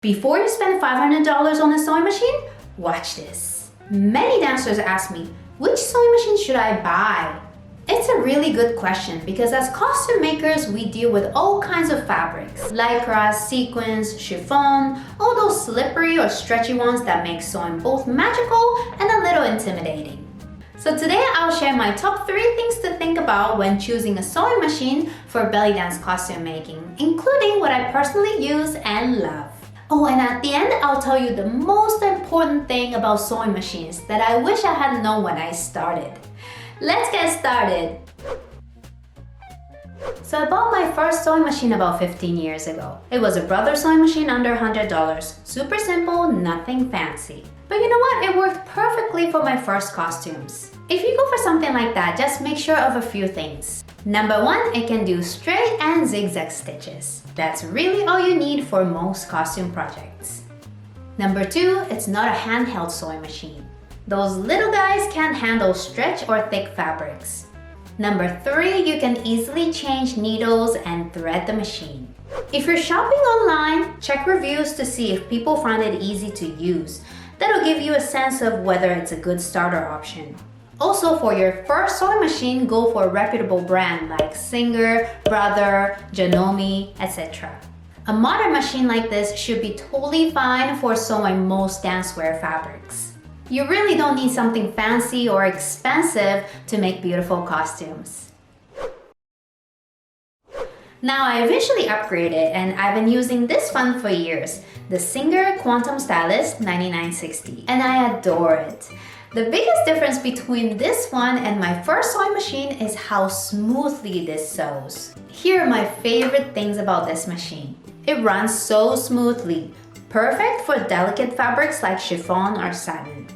Before you spend $500 on a sewing machine, watch this. Many dancers ask me, which sewing machine should I buy? It's a really good question because as costume makers, we deal with all kinds of fabrics. Lycra, sequins, chiffon, all those slippery or stretchy ones that make sewing both magical and a little intimidating. So today I'll share my top 3 things to think about when choosing a sewing machine for belly dance costume making, including what I personally use and love. Oh, and at the end, I'll tell you the most important thing about sewing machines that I wish I had known when I started. Let's get started! So I bought my first sewing machine about 15 years ago. It was a Brothers sewing machine under $100. Super simple, nothing fancy. But you know what? It worked perfectly for my first costumes. If you go for something like that, just make sure of a few things. Number 1, it can do straight and zigzag stitches. That's really all you need for most costume projects. Number 2, it's not a handheld sewing machine. Those little guys can't handle stretch or thick fabrics. Number 3, you can easily change needles and thread the machine. If you're shopping online, check reviews to see if people find it easy to use. That'll give you a sense of whether it's a good starter option. Also, for your first sewing machine, go for a reputable brand like Singer, Brother, Janome, etc. A modern machine like this should be totally fine for sewing most dancewear fabrics. You really don't need something fancy or expensive to make beautiful costumes. Now I eventually upgraded and I've been using this one for years, the Singer Quantum Stylist 9960, and I adore it. The biggest difference between this one and my first sewing machine is how smoothly this sews. Here are my favorite things about this machine. It runs so smoothly, perfect for delicate fabrics like chiffon or satin.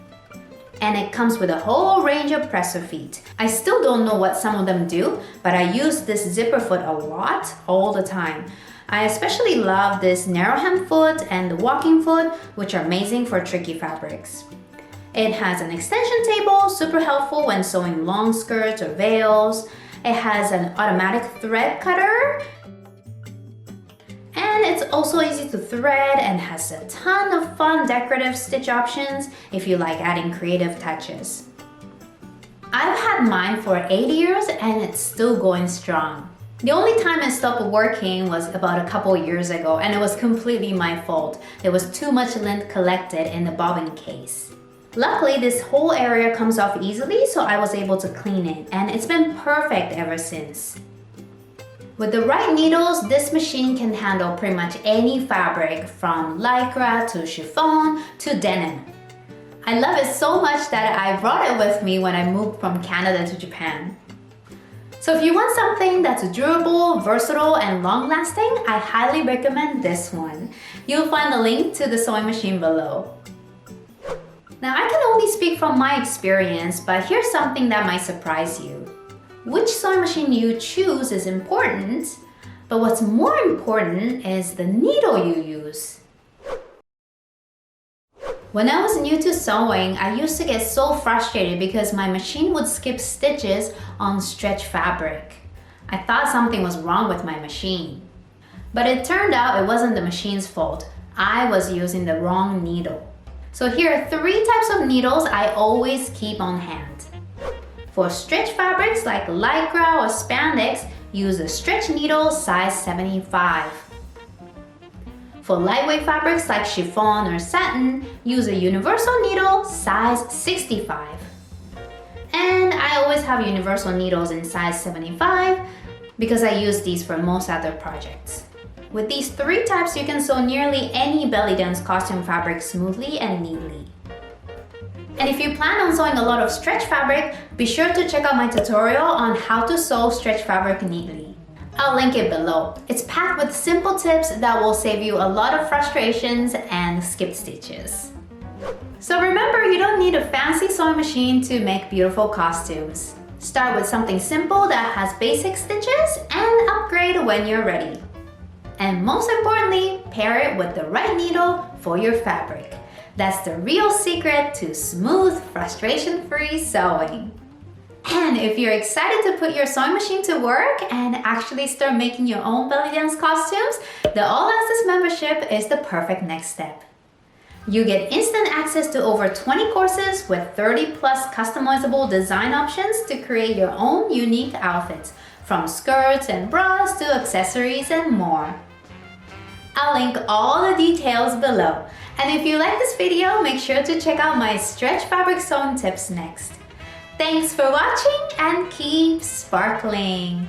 And it comes with a whole range of presser feet. I still don't know what some of them do, but I use this zipper foot a lot, all the time. I especially love this narrow hem foot and the walking foot, which are amazing for tricky fabrics. It has an extension table, super helpful when sewing long skirts or veils. It has an automatic thread cutter. And it's also easy to thread and has a ton of fun decorative stitch options if you like adding creative touches. I've had mine for 8 years and it's still going strong. The only time it stopped working was about a couple years ago and it was completely my fault. There was too much lint collected in the bobbin case. Luckily, this whole area comes off easily, so I was able to clean it, and it's been perfect ever since. With the right needles, this machine can handle pretty much any fabric from Lycra to chiffon to denim. I love it so much that I brought it with me when I moved from Canada to Japan. So if you want something that's durable, versatile, and long-lasting, I highly recommend this one. You'll find the link to the sewing machine below. Now, I can only speak from my experience, but here's something that might surprise you. Which sewing machine you choose is important, but what's more important is the needle you use. When I was new to sewing, I used to get so frustrated because my machine would skip stitches on stretch fabric. I thought something was wrong with my machine. But it turned out it wasn't the machine's fault. I was using the wrong needle. So here are 3 types of needles I always keep on hand. For stretch fabrics like Lycra or spandex, use a stretch needle size 75. For lightweight fabrics like chiffon or satin, use a universal needle size 65. And I always have universal needles in size 75 because I use these for most other projects. With these 3 types, you can sew nearly any belly dance costume fabric smoothly and neatly. And if you plan on sewing a lot of stretch fabric, be sure to check out my tutorial on how to sew stretch fabric neatly. I'll link it below. It's packed with simple tips that will save you a lot of frustrations and skipped stitches. So remember, you don't need a fancy sewing machine to make beautiful costumes. Start with something simple that has basic stitches and upgrade when you're ready. And most importantly, pair it with the right needle for your fabric. That's the real secret to smooth, frustration-free sewing. And if you're excited to put your sewing machine to work and actually start making your own belly dance costumes, the All Access membership is the perfect next step. You get instant access to over 20 courses with 30 plus customizable design options to create your own unique outfits, from skirts and bras to accessories and more. I'll link all the details below. And if you like this video, make sure to check out my stretch fabric sewing tips next. Thanks for watching and keep sparkling!